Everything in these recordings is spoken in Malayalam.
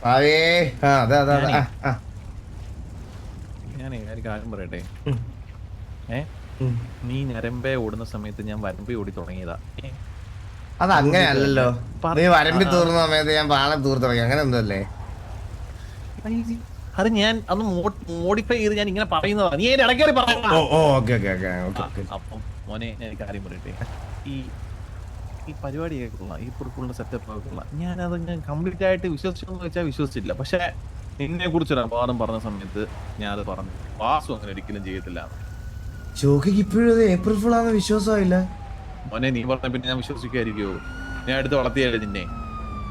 ഞാനേ ഒരു കാര്യം പറയട്ടെ. നീ ഞരമ്പേ ഓടുന്ന സമയത്ത് ഞാൻ വരമ്പേ ഓടി തുടങ്ങിയതാ. അത് അങ്ങനെയല്ലല്ലോ. നീ വരമ്പി തൂർന്ന സമയത്ത് ഞാൻ പാളം തൂർത്ത് തുടങ്ങി, അങ്ങനെ എന്തല്ലേ? അത് ഞാൻ അന്ന് മോഡിഫൈ ചെയ്ത് ഞാൻ ഇങ്ങനെ പറയുന്നതാ. നീ ഇടയ്ക്കേറി പറയാം. അപ്പം മോനെ ഞാൻ കാര്യം പറയട്ടെ, ഈ പരിപാടിയൊക്കെ കൊള്ളാം, ഈ പുറത്തുള്ള സെറ്റപ്പ് ഒക്കെ കൊള്ളാം. ഞാനത് കംപ്ലീറ്റ് ആയിട്ട് വിശ്വസിച്ചെന്ന് വെച്ചാൽ വിശ്വസിച്ചില്ല. പക്ഷെ നിന്നെ കുറിച്ചൊരു അപവാദം പറഞ്ഞ സമയത്ത് ഞാനത് പറഞ്ഞു, വാസു അങ്ങനെ ഒരിക്കലും ചെയ്യത്തില്ല. ഇപ്പോഴും ഏപ്രിൽ ഫുൾ ആണെന്ന് വിശ്വാസമായില്ല മോനെ. നീ പറഞ്ഞ പിന്നെ ഞാൻ വിശ്വസിക്കായിരിക്കുമോ? ഞാൻ എടുത്ത് വളർത്തിയല്ലേ നിന്നെ.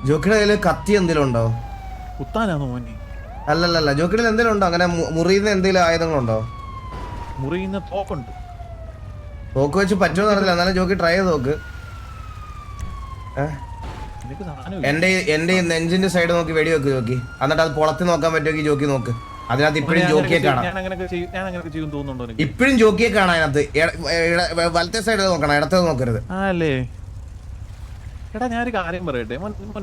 ജോക്കിയുടെ കയ്യില് കത്തി എന്തെങ്കിലും ഉണ്ടോ? കുത്താനാണോ മോനെ? അല്ലല്ല, ജോക്കിയിൽ എന്തെങ്കിലും ഉണ്ടോ? അങ്ങനെ മുറിയുന്ന എന്തെങ്കിലും ആയുധങ്ങളുണ്ടോ? മുറിയുന്ന തോക്കുണ്ട്. തോക്ക് വെച്ച് പറ്റുമെന്ന് അറിയില്ല, എന്നാലും ജോക്കി ട്രൈ ചെയ്ത് നോക്ക്. എന്റെ ഈ നെഞ്ചിന്റെ സൈഡ് നോക്കി വെടി വെക്ക് ജോക്കി. എന്നിട്ട് അത് പൊളത്തി നോക്കാൻ പറ്റുമെങ്കിൽ ജോക്കി നോക്ക്. അതിനകത്ത് ഇപ്പഴും ജോക്കിയെ കാണാം. ഇപ്പഴും ജോക്കിയെ കാണാം അതിനകത്ത്. വലത്തെ സൈഡ് നോക്കണം, ഇടത്തേത് നോക്കരുത്. അല്ലേ എടാ, ഞാനൊരു കാര്യം പറയട്ടെ.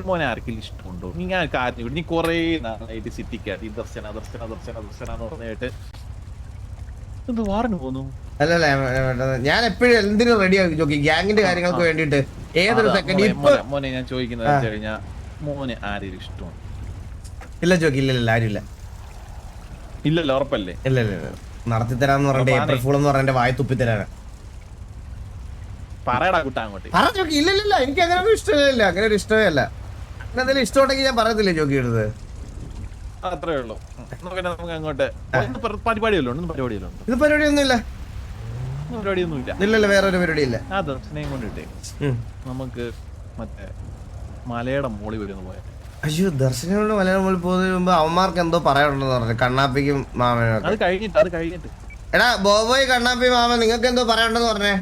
മോനെ ആർക്കെങ്കിലും ഇഷ്ടമുണ്ടോ? ഞാൻ കാര്യം, നീ കൊറേ നാളായിട്ട് സിറ്റിക്കകത്ത് ഈ ദർശന എന്ന് പറഞ്ഞിട്ട് എന്ത് വാറിന് പോന്നു? അല്ലല്ല, ഞാൻ എപ്പോഴും എന്തിനും റെഡിയാക്കി ജോക്കി, ഗ്യാങ്ങിന്റെ കാര്യങ്ങൾക്ക് വേണ്ടിട്ട്. ഏതൊരു സെക്കൻഡ് മോനെ ഞാൻ ചോദിക്കുന്നത് വെച്ച് കഴിഞ്ഞാൽ മോനെ ആരെയും ഇഷ്ടമാണ്? ഇല്ല ജോക്കി, ഇല്ല ആരുമില്ല. ഇല്ലല്ലോ, ഉറപ്പല്ലേ? ഇല്ല നടത്തി തരാന്ന് പറഞ്ഞിട്ട് ഏപ്രിൽ ഫൂൾ എന്ന് പറഞ്ഞ വായ തുപ്പിത്തരാനാ. പറയടാ കുട്ടാ അങ്ങോട്ട്. പറ ജോക്കി. ഇല്ല എനിക്ക് അങ്ങനെ ഒരു ഇഷ്ടമില്ല, അങ്ങനെ ഒരു ഇഷ്ടമേ അല്ല. അങ്ങനെ എന്തെങ്കിലും ഇഷ്ടമുണ്ടെങ്കിൽ ഞാൻ പറയത്തില്ലേ ജോക്കി എടുത്ത്. അത്രേ ഉള്ളൂ. നമുക്ക് അങ്ങോട്ട് പരിപാടിയല്ലോ. ഇത് പരിപാടിയൊന്നുമില്ല. ഇല്ല വേറൊരു പരിപാടി ഇല്ല. ആ ദർശനം കൊണ്ടിട്ടേ നമുക്ക് മറ്റേ മലയുടെ മോളി വരുന്ന പോയ. അയ്യോ, ദർശനങ്ങളുടെ മലയുടെ മുകളിൽ പോകുന്നതിന് മുമ്പ് അവന്മാർക്ക് എന്തോ പറയാനുണ്ടെന്ന് പറഞ്ഞു, കണ്ണാപ്പിക്കും മാമനും. അത് കഴിഞ്ഞിട്ട് എടാ ബോബോയ്, കണ്ണാപ്പി, മാമൻ, നിങ്ങൾക്ക് എന്തോ പറയാനുണ്ടെന്ന് പറഞ്ഞേ.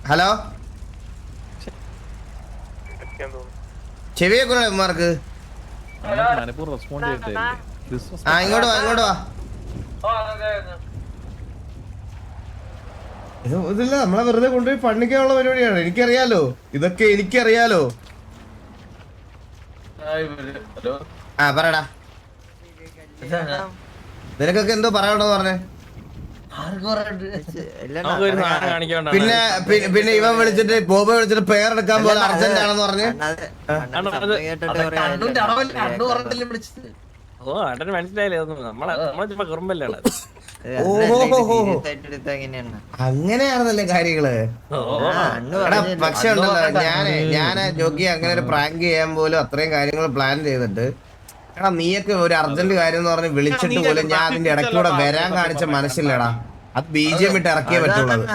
ഹലോ, ചെവിയെ കൂടെ അവന്മാർക്ക്. ഇങ്ങോട്ട് വാ. ഇതില്ല, നമ്മളെ വെറുതെ കൊണ്ടുപോയി പണിക്കാനുള്ള പരിപാടിയാണ്. എനിക്കറിയാലോ, ഇതൊക്കെ എനിക്കറിയാലോ. പറയടാ, നിനക്കൊക്കെ എന്തോ പറയണ്ടെന്ന് പറഞ്ഞേ. പിന്നെ ഇവൻ വിളിച്ചിട്ട് ബോബ വിളിച്ചിട്ട് പേരെടുക്കാൻ പോലെ അർജന്റ് ആണെന്ന് പറഞ്ഞ്. അങ്ങനെയാണെന്നല്ലേ കാര്യങ്ങള്. പക്ഷെ ഉണ്ടല്ലോ, ഞാന് ജോക്കി അങ്ങനെ ഒരു പ്രാങ്ക് ചെയ്യാൻ പോലും അത്രയും കാര്യങ്ങൾ പ്ലാൻ ചെയ്തിട്ട്, എടാ നീയൊക്കെ ഒരു അർജന്റ് കാര്യം എന്ന് പറഞ്ഞ് വിളിച്ചിട്ട് പോലും ഞാൻ അതിന്റെ ഇടയ്ക്കൂടെ വരാൻ കാണിച്ച മനസ്സില്ലടാ. അത് BGM ഇട്ട് ഇറക്കിയേ പറ്റുള്ളത്.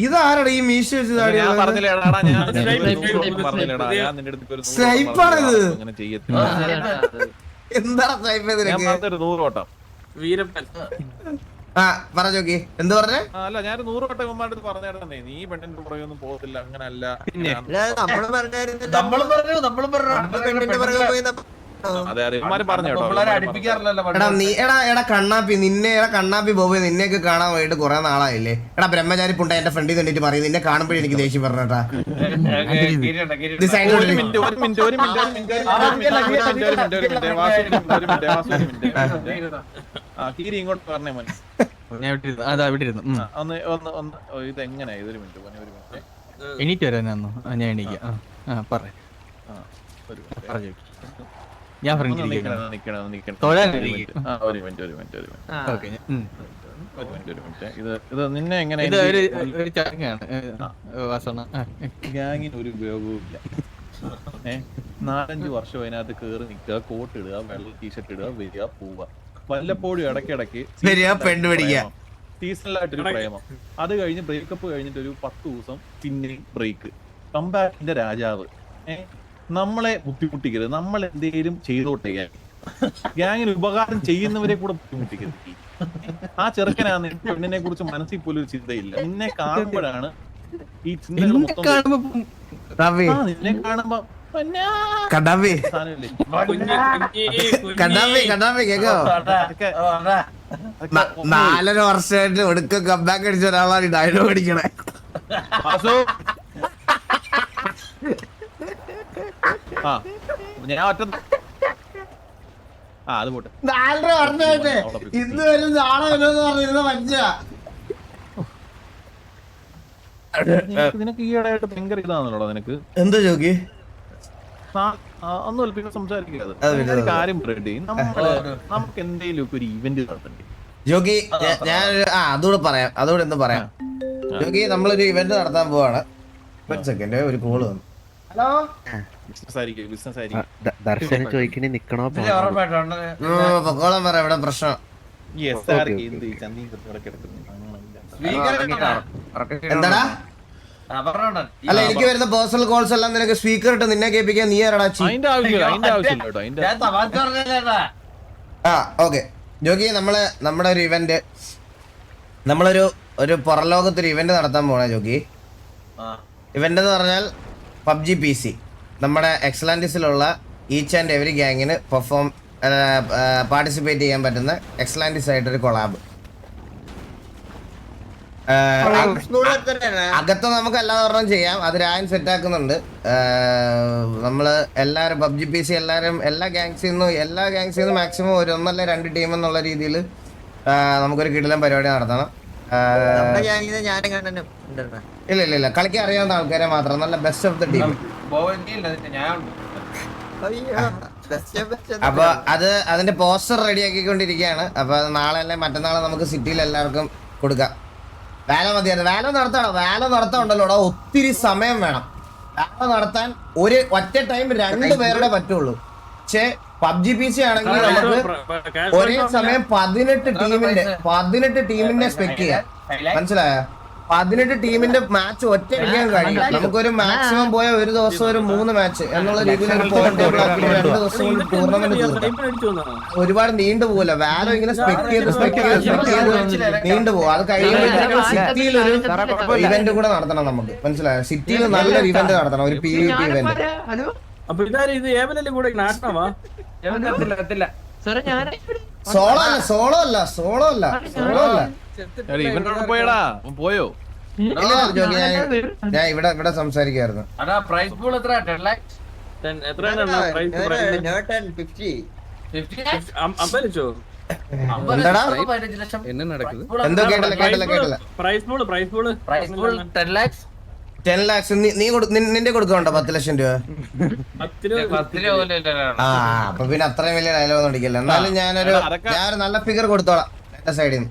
ഇതാരടാ ഈ മീശ വെച്ച് സ്നൈപ്പാണിത്? എന്താണ് സ്നൈപ്പ് ചെയ്തിട്ട്? പറ ജോക്കി, എന്ത് പറഞ്ഞേ? അല്ല, ഞാൻ 100 വട്ടം ഇവന്മാരുടെ അടുത്ത് പറഞ്ഞേ, നീ പെണ്ണിന്റെ പുറകെ ഒന്നും പോകത്തില്ല, അങ്ങനല്ല. കണ്ണാപ്പി കണ്ണാപ്പി ബോബി, നിന്നെയൊക്കെ കാണാൻ വേണ്ടിട്ട് കുറെ നാളായില്ലേ. എടാ ബ്രഹ്മചാരി പുണ്ട എന്റെ ഫ്രണ്ടിൽ നിന്നിട്ട് പറയും, നിന്നെ കാണുമ്പോഴേ എനിക്ക് ദേഷ്യം പറഞ്ഞേട്ടാ. ഇങ്ങോട്ട് പറഞ്ഞേ മോനെ. ഇതെങ്ങനെയാ? ഇതൊരു മിനിറ്റ് എണീറ്റ് വരാനാന്നോ? ഞാൻ എണീക്കാം. ഞാൻ നിന്നെ എങ്ങനെ ഗ്യാങ്ങിന് ഒരു ഉപയോഗവും ഇല്ല. 4-5 വർഷം അതിനകത്ത് കേറി നിൽക്കുക, കോട്ട് ഇടുക, വെള്ള ടീഷർട്ട് ഇടുക, വരിക, പോവുക. വല്ലപ്പോഴും ഇടയ്ക്കിടയ്ക്ക് സീസണലായിട്ടൊരു പ്രേമം. അത് കഴിഞ്ഞ് ബ്രേക്കപ്പ് കഴിഞ്ഞിട്ട് ഒരു 10 ദിവസം പിന്നെ ബ്രേക്ക്. കംബാക്കിന്റെ രാജാവ്. നമ്മളെ ബുദ്ധിമുട്ടിക്കരുത്, നമ്മൾ എന്തെങ്കിലും ചെയ്തോട്ടെ. ഗ്യാങ്ങിന് ഉപകാരം ചെയ്യുന്നവരെ കൂടെ ബുദ്ധിമുട്ടിക്കരുത്. ആ ചെറുക്കനാണ് പെണ്ണിനെ കുറിച്ച് മനസ്സിൽ പോലും ഒരു ചിന്തയില്ല. നിന്നെ കാണുമ്പോഴാണ് ഈ ചിന്തകൾ മൊത്തം. നിന്നെ കാണുമ്പോ കണ്ണാമ്പി സാധനമില്ലേ? കണ്ണാമ്പി കേക്കോ? 4.5 വർഷമായിട്ട് ഒടുക്ക കമ്പാക്ക് അടിച്ച ഒരാളാണ് ഈ ഡയലോഗ് അടിക്കണേ. വാസു. ആ ഞാൻ ഒറ്റ അത് പോട്ടെ. 4.5 വർഷമായിട്ട് ഇന്ന് വരും നാളെ വരുമെന്ന് പറഞ്ഞിരുന്ന മനുഷ്യ. നിനക്ക് ഈയിടെയായിട്ട് ഭയങ്കര ഇതാണല്ലോ നിനക്ക്. എന്താ ജോക്കി? ഒന്നുമില്ല, പിന്നെ സംസാരിക്കാതെ അത് പിന്നെ കാര്യം പറയട്ടെ. നമുക്ക് എന്തെങ്കിലും ഒരു ഇവന്റ് നടത്തണ്ടേ ജോക്കി? ഞാൻ അതുകൂടെ പറയാം, അതുകൂടെ എന്തും പറയാം. ജോക്കി, നമ്മളൊരു ഇവന്റ് നടത്താൻ പോവാണ്. ഒരു സെക്കൻഡ്, ഒരു കോള് വന്നു. ഹലോ, ബിസിനസ് ആയിരിക്കും. ദർശനം ചോദിക്കണേ നിക്കണോ? പൊക്കോളം പറ, ഇവിടെ പ്രശ്നം. എന്താടാ? അല്ല, എനിക്ക് വരുന്ന പേഴ്സണൽ കോൾസ് എല്ലാം നിനക്ക് സ്പീക്കർ ഇട്ട് നിന്നെ കേൾപ്പിക്കാൻ നീ ആരാടാ? അതിന്റെ ആവശ്യമില്ല. ഓക്കെ ജോക്കി, നമ്മുടെ ഒരു ഇവന്റ്, ഒരു പുറലോകത്തൊരു ഇവന്റ് നടത്താൻ പോണേ ജോക്കി. ഇവന്റ് എന്ന് പറഞ്ഞാൽ പബ്ജി PC, നമ്മുടെ എക്സലാൻഡിസിലുള്ള ഈച്ച് ആൻഡ് എവറി ഗ്യാങ്ങിന് പാർട്ടിസിപ്പേറ്റ് ചെയ്യാൻ പറ്റുന്ന എക്സലാൻഡിസ് ആയിട്ടൊരു കൊളാബ്. അകത്ത് നമുക്ക് അല്ലാതെ ഒരെണ്ണം ചെയ്യാം, അത് രായൻ സെറ്റ് ആക്കുന്നുണ്ട്. നമ്മള് എല്ലാരും പബ്ജി PC എല്ലാരും എല്ലാ ഗാങ്സിൽ നിന്നും മാക്സിമം ഒരു 1 അല്ല 2 ടീം എന്നുള്ള രീതിയിൽ നമുക്കൊരു കിടിലൻ പരിപാടി നടത്തണം. ഇല്ല കളിക്കാൻ അറിയാവുന്ന ആൾക്കാരെ മാത്രം, നല്ല ബെസ്റ്റ് ഓഫ് ദ ടീം. അപ്പൊ അതിന്റെ പോസ്റ്റർ റെഡി ആക്കിക്കൊണ്ടിരിക്കുകയാണ്. അപ്പൊ നാളെ അല്ലെ മറ്റന്നാളെ നമുക്ക് സിറ്റിയിൽ എല്ലാവർക്കും കൊടുക്കാം. വേല മതിയായിരുന്നു. വേല നടത്താണ്ടല്ലോടാ, ഒത്തിരി സമയം വേണം. വേല നടത്താൻ ഒറ്റ ടൈം 2 പേരുടെ പറ്റുള്ളൂ. പക്ഷേ പബ്ജി PC ആണെങ്കിൽ നമുക്ക് ഒരേ സമയം 18 ടീമിന്റെ സ്പെക്ട് ചെയ്യാം. മനസ്സിലായോ? 18 ടീമിന്റെ മാച്ച് ഒറ്റ അടിക്കാൻ കഴിയും. നമുക്കൊരു മാക്സിമം പോയ ഒരു ദിവസം ഒരു 3 മാച്ച് എന്നുള്ള രീതിയിൽ ഒരു പോയിന്റ് ടേബിൾ ആക്കി 2 ദിവസം കൊണ്ട് ടൂർണമെന്റ് തീർക്കാം. ഒരുപാട് നീണ്ടു പോകില്ല. വാലോ ഇങ്ങനെ സ്പെക്ട് ചെയ്ത് നീണ്ടു പോകും. അത് കഴിയുമ്പോൾ സിറ്റിയിൽ ഒരു ഇവന്റ് കൂടെ നടത്തണം നമുക്ക്. മനസ്സിലായോ? സിറ്റിയിൽ നല്ലൊരു ഇവന്റ് നടത്തണം, ഒരു PvP ഇവന്റ്. സോളോ അല്ല. പോയടാ പോയോ? ഞാൻ ഇവിടെ സംസാരിക്കായിരുന്നു. എന്തോ കേട്ടില്ല. 10 lakhs നിന്റെ കൊടുക്കണ്ടോ? 10 ലക്ഷം രൂപ? അപ്പൊ പിന്നെ അത്രയും വലിയ ഡയലോഗ് അടിക്കല്ലോ. എന്നാലും ഞാനൊരു നല്ല ഫിഗർ കൊടുത്തോളാം എന്റെ സൈഡിൽ നിന്ന്.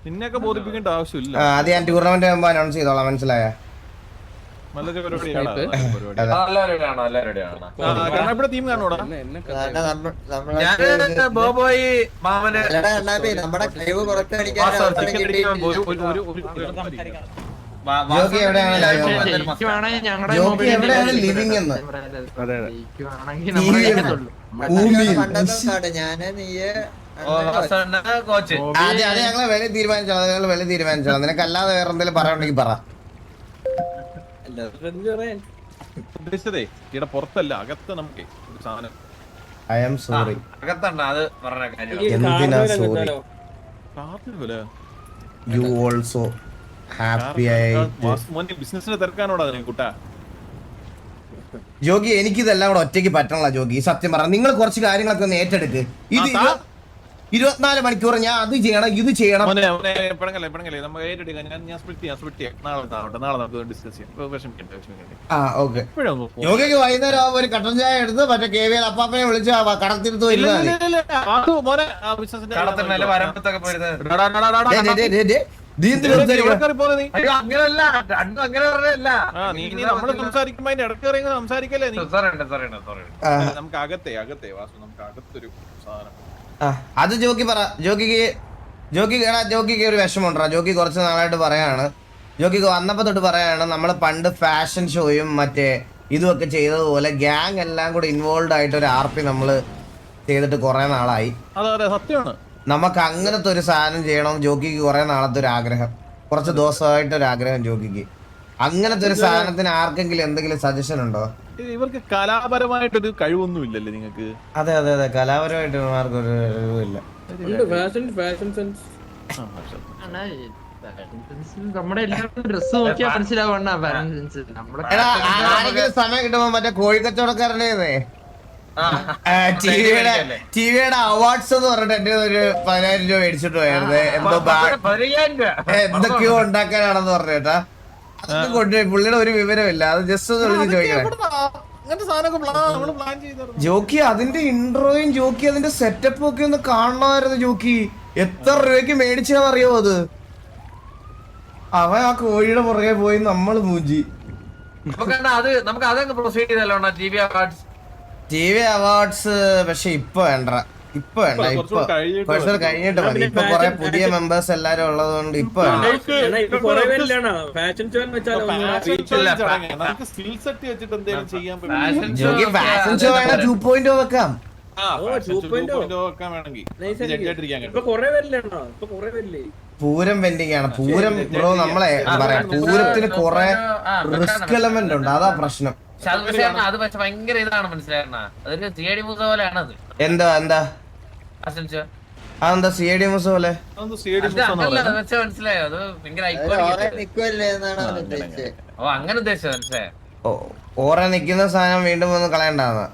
നിന്നെയൊക്കെ ബോധിപ്പിക്കേണ്ട ആവശ്യമില്ല. അത് ഞാൻ ടൂർണമെന്റ് ആകുമ്പോ അനൗൺസ് ചെയ്തോളാം. മനസ്സിലായ? ടീം കാണോടാ? ജോക്കി എവിടെയാണ് ലിവിംഗ് എന്ന്? അതെ ഞങ്ങള് വില തീരുമാനിച്ചോളാം. നിനക്ക് അല്ലാതെ വേറെ എന്തെങ്കിലും പറയണ്ടെങ്കിൽ പറ. ഉദ്ദേശിച്ചതേ ഇവിടെ പുറത്തല്ല, അകത്ത് നമുക്ക് ഒരു സാധനം. I am sorry. എന്തിനാ സോറി? യു ഓൾസോ ഹാപ്പി ആയിട്ട് ബിസിനസിന് തിരക്കാനോടാ കൂട്ടാ. ജോഗി, എനിക്കിതെല്ലാം കൂടെ ഒറ്റയ്ക്ക് പറ്റണല്ലോ ജോഗി. സത്യം പറഞ്ഞ നിങ്ങൾ കുറച്ച് കാര്യങ്ങളൊക്കെ ഒന്ന് ഏറ്റെടുക്ക്. ഇത് 24 മണിക്കൂർ ഞാൻ അത് ചെയ്യണം ഇത് ചെയ്യണം. ജോഗിക്ക് വൈകുന്നേരം ആവുമ്പോ ഒരു കട്ടൻ ചായ എടുത്ത് മറ്റേ KVL അപ്പാപ്പനെ വിളിച്ച് കടത്തിരുത്ത് നമുക്ക് അകത്തെ വാസു, നമുക്ക് അകത്തൊരു സാധനം. അത് ജോക്കി പറ. ജോക്കിക്ക് ഒരു വിഷമമുണ്ടാ? ജോക്കി കുറച്ച് നാളായിട്ട് പറയാണ്, ജോക്കിക്ക് വന്നപ്പോ തൊട്ട് പറയാണ്, നമ്മള് പണ്ട് ഫാഷൻ ഷോയും മറ്റേ ഇതുമൊക്കെ ചെയ്തതുപോലെ ഗ്യാങ് എല്ലാം കൂടെ ഇൻവോൾവ് ആയിട്ട് ഒരു RP നമ്മള് ചെയ്തിട്ട് കുറെ നാളായി. സത്യമാണ്. നമുക്ക് അങ്ങനത്തെ ഒരു സാധനം ചെയ്യണം ജോക്കിക്ക് കുറെ നാളത്തെ ഒരു ആഗ്രഹം, കുറച്ച് ദിവസമായിട്ട് ഒരു ആഗ്രഹം ജോക്കിക്ക്. അങ്ങനത്തെ ഒരു സാധനത്തിന് ആർക്കെങ്കിലും എന്തെങ്കിലും സജഷൻ ഉണ്ടോ? ഇവർക്ക് കലാപരമായിട്ടൊരു കഴിവൊന്നും ഇല്ലല്ലേ നിങ്ങൾക്ക്? അതെ അതെ അതെ, കലാപരമായിട്ട് ആർക്കും ഒരു കഴിവില്ല. നമ്മുടെ എല്ലാവരും ഡ്രസ് നോക്കിയാ മനസ്സിലാവണ്ട. എടാ ആരെങ്കിലും സമയം കിട്ടുമ്പോ മറ്റേ കോഴിക്കച്ചവടക്കാരനെ ടിവിയുടെ അവാർഡ്സ് എന്ന് പറഞ്ഞിട്ട് എന്റെ ഒരു 10,000 രൂപ മേടിച്ചിട്ട് പോയത് എന്തൊക്കെയോ ഉണ്ടാക്കാനാണെന്ന് പറഞ്ഞേട്ടാ. അതൊക്കെ കൊണ്ടുപോയി പുള്ളിയുടെ ഒരു വിവരമില്ല. അത് ജസ്റ്റ് ഒന്ന് വിളിച്ച് ചോദിക്കണേ. ജോക്കി അതിന്റെ ഇൻട്രോയും ജോക്കി അതിന്റെ സെറ്റപ്പും ഒക്കെ ഒന്ന് കാണണമായിരുന്നു. ജോക്കി എത്ര രൂപയ്ക്ക് മേടിച്ചാന്നറിയോ അത്? അവൻ ആ കോഴിയുടെ പുറകെ പോയി നമ്മള് മൂഞ്ചി. നമുക്ക് അതങ്ങ് പ്രൊസീഡ് ചെയ്തല്ലോ ടി വി അവാർഡ്സ്. പക്ഷെ ഇപ്പൊ വേണ്ട, ഇപ്പൊ വേണ്ട. ഇപ്പൊ കുറച്ചുകൂടെ കഴിഞ്ഞിട്ട് മതി. ഇപ്പൊ കൊറേ പുതിയ മെമ്പേഴ്സ് എല്ലാരും ഉള്ളത് കൊണ്ട് ഇപ്പൊ വേണ്ട. ജോക്കി ഫാഷൻ ഷോ വേണം 2.0 വെക്കാം. പൂരം പെൻഡിങ് ആണ്. പൂരം ബ്രോ നമ്മളെ പറയാ, പൂരത്തിന് കൊറേ റിസ്ക് എലമെന്റ് ഉണ്ട്. അതാ പ്രശ്നം. അത് പക്ഷെ ഭയങ്കര ഇതാണ് മനസ്സിലായിരുന്ന. അതൊരു സിഐഡി മൂസ പോലെയാണ് അത്. എന്താ അതെന്താ സിഐഡി മൂസ പോലെ? മനസ്സിലായോ? അത് ഭയങ്കര അങ്ങനെ ഉദ്ദേശിച്ചത് മനസ്സിലായോ? ഓറെ നിക്കുന്ന സാധനം വീണ്ടും ഒന്ന് കളയണ്ടാന്ന്.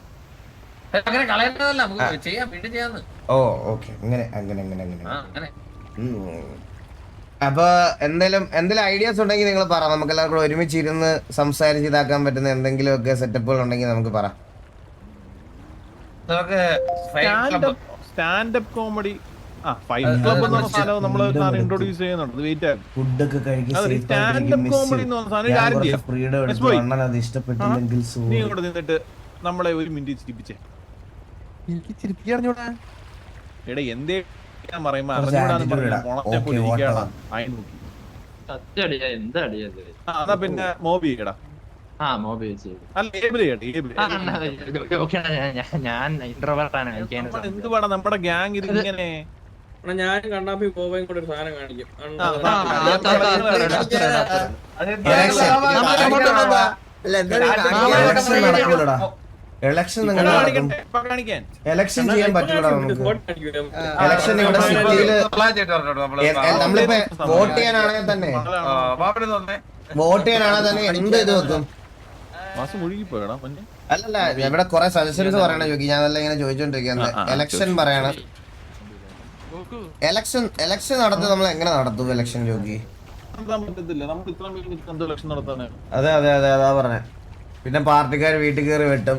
അങ്ങനെ കളയേണ്ടതല്ല, നമുക്ക് ചെയ്യാം, വീണ്ടും ചെയ്യാന്ന്. ഓ ഓക്കെ, അങ്ങനെ അങ്ങനെ അങ്ങനെ അങ്ങനെ. അപ്പൊ എന്തെങ്കിലും ഐഡിയാസ് ഉണ്ടെങ്കിൽ നിങ്ങൾ പറ. നമുക്ക് എല്ലാവർക്കും ഒരുമിച്ച് ഇരുന്ന് സംസാരിച്ച് ഇതാക്കാൻ പറ്റുന്ന എന്തെങ്കിലും ഒക്കെ സെറ്റപ്പുകൾ ഉണ്ടെങ്കിൽ നമുക്ക് പറ. സ്റ്റാൻഡപ്പ് കോമഡി ഫൈറ്റ് ക്ലബ് എന്ന് പറഞ്ഞ സാധനം നമ്മൾ ഇൻട്രോഡ്യൂസ് ചെയ്യുന്നുണ്ട്. വെയിറ്റ് ആകും. ഫുഡൊക്കെ സ്റ്റാൻഡപ്പ് കോമഡി എന്ന് പറഞ്ഞ സാധനം ഇഷ്ടപ്പെട്ടില്ലെങ്കിൽ നീ ഇങ്ങോട്ട് നിന്നിട്ട് നമ്മളെ ഒരു മിനിറ്റ് ചിരിപ്പിച്ചേ. എനിക്ക് ചിരിപ്പിക്കാറിഞ്ഞൂടാ. എടാ എന്തേ പറയുമ്പോ എന്നാ പിന്നെ മോബി ചെയ്യടാ. എന്തുവാടാ നമ്മുടെ ഗ്യാങ് ഇത് ഇങ്ങനെ? ഞാൻ കണ്ണാപ്പി ഗോവയും കൂടെ ഒരു സാധനം കാണിക്കും. ഇലക്ഷൻ ഇലക്ഷൻ ചെയ്യാൻ പറ്റൂടാ നമുക്ക്. ഇലക്ഷൻ ഇവിടെ സിറ്റിയില് നമ്മളിപ്പോ വോട്ട് ചെയ്യാനാണെങ്കിൽ തന്നെ എന്ത് ഇത് വെക്കും? അല്ലല്ല, ഇവിടെ കൊറേ സജഷൻസ് പറയണ ജോക്കി. ഞാൻ നല്ല ഇങ്ങനെ ചോദിച്ചോണ്ടിരിക്കുന്നത്. ഇലക്ഷൻ പറയണം. ഇലക്ഷൻ നടത്തും. നമ്മൾ എങ്ങനെ നടത്തും ഇലക്ഷൻ ജോക്കി? അതെ അതെ അതെ അതാ പറഞ്ഞേ. പിന്നെ പാർട്ടിക്കാർ വീട്ടിൽ കയറി വെട്ടും.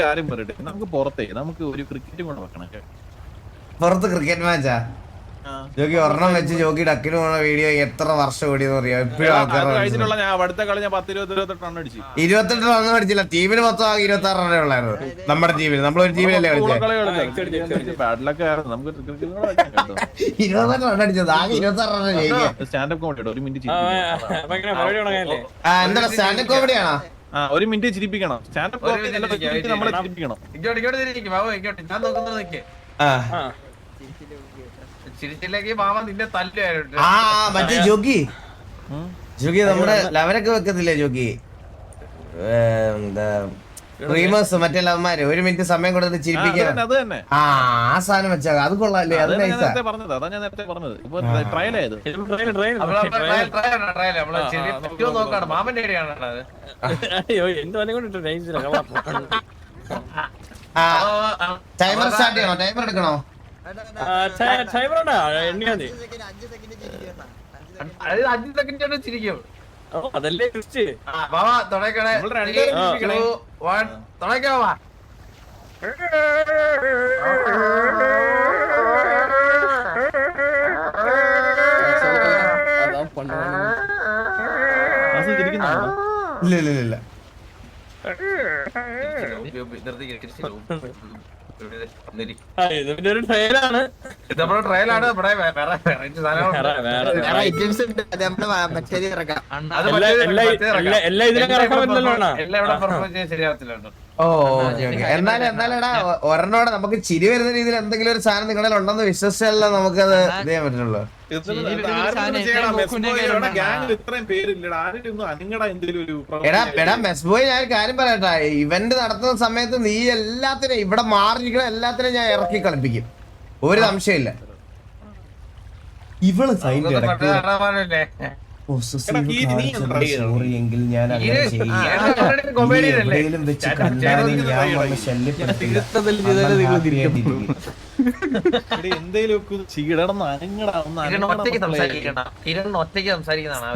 കാര്യം പറയട്ടെ, നമുക്ക് നമുക്ക് ഒരു ക്രിക്കറ്റും കൂടെ വെക്കണം. പുറത്ത് ക്രിക്കറ്റ് മാച്ചാ ജോക്കി? ഒരെണ്ണം വെച്ച് ജോക്കി ഡക്കിന് പോണ വീഡിയോ എത്ര വർഷം ഓടിയെന്ന് അറിയാം. എപ്പോഴും ആൾക്കാർ 28 റൺ അടിച്ചില്ല. ടീമിന് മൊത്തം 26 റണ്ണേ ഉള്ളായിരുന്നു. നമ്മുടെ ടീമിന്, നമ്മളൊരു ടീമിലല്ലേ കളിച്ചത്. 28 റൺ അടിച്ചത്. ആകെ 26 റൺ ജയിക്കാൻ. സ്റ്റാൻഡപ്പ് കോമഡി ഒരു മിനിറ്റ് എന്താ സ്റ്റാൻഡപ്പ് കോമഡി ആണോ? ഒരു മിനിറ്റ് ചിരിപ്പിക്കണം. സ്റ്റാൻഡപ്പ് കോമഡി നമ്മളെ ചിരിപ്പിക്കണം. മറ്റേ ജോക്കി നമ്മുടെ ലവരൊക്കെ വെക്കത്തില്ലേ ജോക്കി? എന്താ ഡ്രീമേഴ്സ് മറ്റേ ലവന്മാര് 1 മിനിറ്റ് സമയം കൊടുത്ത് ചിരിപ്പിക്കാൻ. ആ സാധനം വെച്ചാ അത് കൊള്ളാല്ലേ? അത് ടൈമർ സ്റ്റാർട്ട് ചെയ്യണോ? ടൈമർ എടുക്കണോ? അതല്ലേ ഇല്ല ഇല്ല ഇല്ല. ട്രയലാണ്. ശരിയാവത്തില്ല. ഓ ഓക്കെ ഓക്കെ. എന്നാലും എടാ ഒരെണ്ണോടെ നമുക്ക് ചിരി വരുന്ന രീതിയിൽ എന്തെങ്കിലും ഒരു സാധനം നിങ്ങളിൽ ഉണ്ടെന്ന് വിശ്വസിച്ചല്ല നമുക്കത് ഇത് ചെയ്യാൻ പറ്റുള്ളൂ. എടാ മെസ് ബോയ്, ഞാൻ കാര്യം പറയട്ടെ, ഇവന്റ് നടത്തുന്ന സമയത്ത് നീ എല്ലാത്തിനും ഇവിടെ മാറിയിരിക്കണം, എല്ലാത്തിനും ഞാൻ ഇറക്കി കളിപ്പിക്കും, ഒരു സംശയമില്ല. ഇവള് സൈഡ് എങ്കിൽ ഞാൻ അങ്ങനെ എവിടെയെങ്കിലും വെച്ച് കണ്ടാലും ഞാൻ വന്ന് ശല്യപ്പെടുത്തില്ല.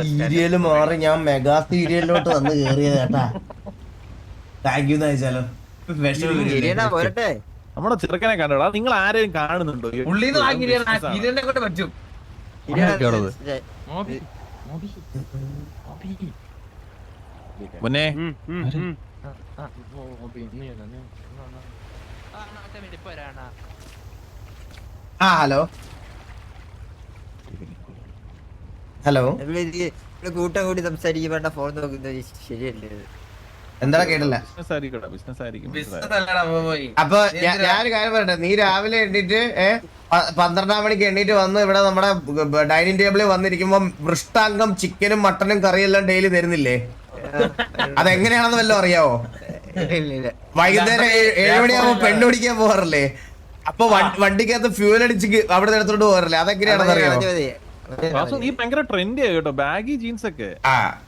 സീരിയല് മാറി ഞാൻ മെഗാ സീരിയലിലോട്ട് വന്ന് കേറിയത് കേട്ടാ. താങ്ക് യു വെച്ചാലോ. നമ്മുടെ ചെറുക്കനെ കണ്ടോടാ. നിങ്ങൾ ആരെയും കാണുന്നുണ്ടോ? പറ്റും മുന്നേ ഹലോ ഹലോ, കൂട്ടം കൂടി സംസാരിക്കുമ്പോ ഫോൺ നോക്കുന്നത് ശരിയല്ലേ? എന്താ കേട്ടില്ല. അപ്പൊ ഞാനൊരു കാര്യം പറയട്ടെ, നീ രാവിലെ എണ്ണീറ്റ് 12 മണിക്ക് എണ്ണീറ്റ് വന്ന് ഇവിടെ നമ്മുടെ ഡൈനിങ് ടേബിളിൽ വന്നിരിക്കുമ്പോ മൃഷ്ടാംഗം ചിക്കനും മട്ടനും കറിയെല്ലാം ഡെയിലി തരുന്നില്ലേ? അതെങ്ങനെയാണെന്ന് വല്ലതും അറിയാവോ? വൈകുന്നേരം 7 മണിയാകുമ്പോ പെണ്ണ് പിടിക്കാൻ പോകാറില്ലേ? അപ്പൊ വണ്ടിക്കകത്ത് ഫ്യൂൽ അടിച്ച് അവിടെ എടുത്തോണ്ട് പോകാറില്ലേ? അതെങ്ങനെയാണെന്ന് അറിയാമോ? നീ ഭയങ്കര ട്രെൻഡി ആയി കേട്ടോ, ബാഗി ജീൻസ് ഒക്കെ.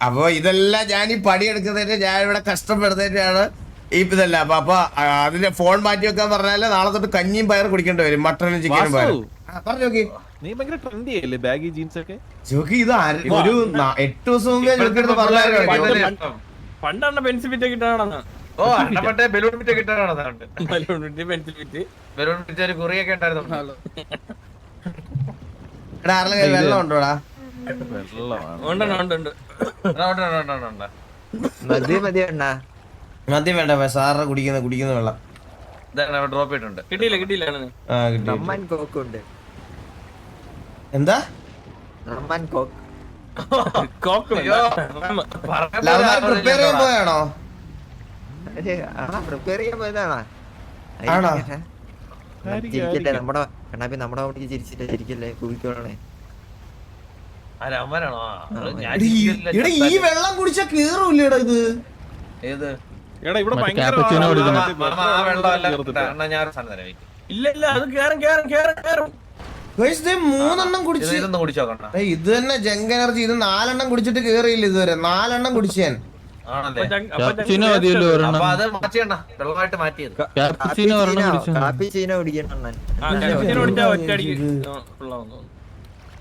അപ്പൊ ഇതെല്ലാം ഞാൻ ഈ പണിയെടുക്കുന്നതിന്, ഞാൻ ഇവിടെ കഷ്ടപ്പെടുന്നതിനാണ് ഈ ഇതല്ല. അപ്പൊ അതിന്റെ ഫോൺ മാറ്റി വെക്കാൻ പറഞ്ഞാല് നാളെ തൊട്ട് കഞ്ഞിയും പയറും കുടിക്കേണ്ടി വരും, മട്ടനും ചിക്കനും പയറും. പറഞ്ഞോക്കി, നീ ഭയങ്കര ട്രെൻഡി ആയില്ലേ ബാഗി ജീൻസ് ഒക്കെ? ജോക്കി ഇത് ഒരു 8 ദിവസം മുമ്പേ ജോക്കി എടുത്ത് പറഞ്ഞായിരുന്നു. പണ്ടാണ് പെൻസിൽ ഫിറ്റ് കിട്ടാണെന്ന്. ബലൂൺ ഫിറ്റ് കിട്ടാനാണ്. പെൻസിൽ ഫിറ്റ്, ബലൂൺ ഫിറ്റ് ഒരു കുറിയൊക്കെ ഉണ്ടായിരുന്നു. എടാ ആരെങ്കിലും വെള്ളം ഉണ്ടോടാ? മദ്യം വേണ്ട, സാറിന് കുടിക്കുന്ന വെള്ളം ഡ്രോപ്പ് ചെയ്തിട്ടുണ്ട്. കിട്ടിയില്ല. എന്താ പ്രിപ്പയർ ചെയ്യാൻ പോയാണോ? പ്രിപ്പയർ ചെയ്യാൻ പോയതാണോ? ആണോ? ചിരിക്കല്ലേ നമ്മുടെ കണ്ണാപ്പി, നമ്മുടെ അവിടെ ചിരിച്ചില്ലേ കുവിക്കോളണേ. ഈ വെള്ളം കുടിച്ചാ കേറൂല്ലേടാ ഇത്? ഏത് എടാ ഇവിടെ ഭയങ്കര ഇല്ല അത് കേറും. 3 കുടിച്ച് ഇത് തന്നെ ജങ്ക് എനർജി. ഇത് 4 കുടിച്ചിട്ട് കേറിയില്ല ഇതുവരെ. 4 കുടിച്ചു ഞാൻ.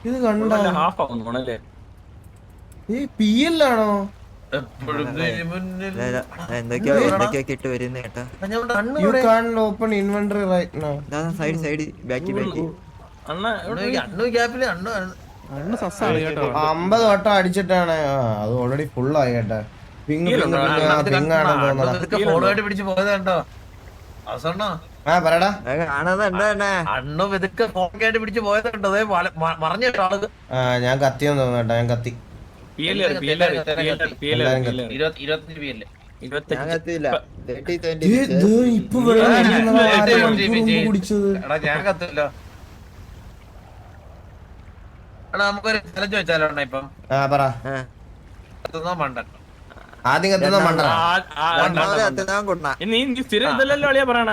ഇത് കണ്ടോ? PL-ആണോ? എന്തൊക്കെയോ ഇട്ട് വരുന്ന കേട്ടാ. You can't open inventory right now. Side ബാക്കി 50 വട്ടം അടിച്ചിട്ടാണ്. അത് ഓൾറെഡി ഫുൾ ആയി കേട്ടാ. പിടിച്ചു പോയത് കണ്ടോ? പറയടാ. അണ്ണു ഇതൊക്കെ ഫോണായിട്ട് പിടിച്ചു പോയത് കണ്ടോ? മറിഞ്ഞിട്ടോ ആള്. ഞാൻ കത്തിയെന്ന് തോന്നുന്നു കേട്ടാ. ഞാൻ കത്തി. 25 PL. ഇപ്പൊ കുടിച്ചത്. എടാ ഞാൻ കത്തില്ലോ. എടാ നമുക്കൊരു ചലഞ്ച് വെച്ചാലോ ഇപ്പം? പറ. കത്തുന്നോ മണ്ടൻ? ആദ്യം കത്തുന്ന മണ്ടൻ. നീ സ്ഥിരം ഇതല്ലല്ലോ അളിയാ പറയണ.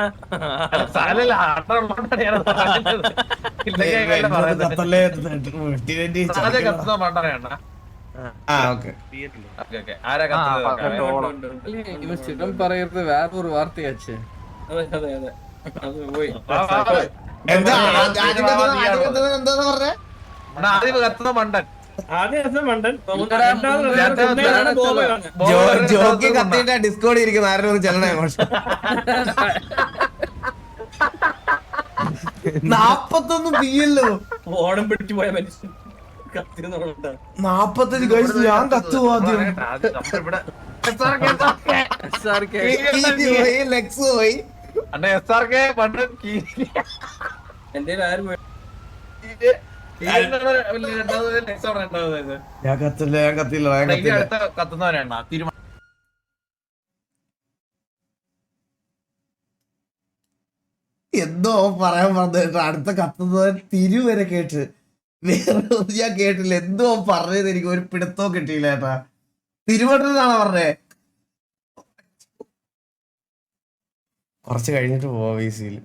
കത്തുന്നോ മണ്ടനാണ്. സ്ഥിരം പറയരുത്, വേറൊരു വാർത്തയാച്ചേ. അതെ അത് പോയി. ആദ്യം കത്തുന്ന മണ്ടൻ. ജോക്കി കത്തിട്ട് ഡിസ്കോഡ് ഇരിക്കുന്ന ആരും ചെല്ലണേ. 41 PL ഓണം പിടിച്ചു പോയ മനുഷ്യൻ 45 കഴിച്ചു. ഞാൻ കത്തുവോ ആദ്യം? ലെക്സ് പോയി. എന്റെ ആരും ഞാൻ കത്തില്ല. കത്തുന്നവരാണ് തീരുമാനം. എന്തോ പറയാൻ പറഞ്ഞ കേട്ടോ. അടുത്ത കത്തുന്നത് തിരുവരെ കേട്ട് വേറെ ഒന്നും ഞാൻ കേട്ടില്ല. എന്തോ പറഞ്ഞത് എനിക്ക് ഒരു പിടുത്തവും കിട്ടിയില്ല ചേട്ടാ. തിരുവട്ടനാണോ പറഞ്ഞേ? കുറച്ച് കഴിഞ്ഞിട്ട് പോവാ വീസിയിൽ.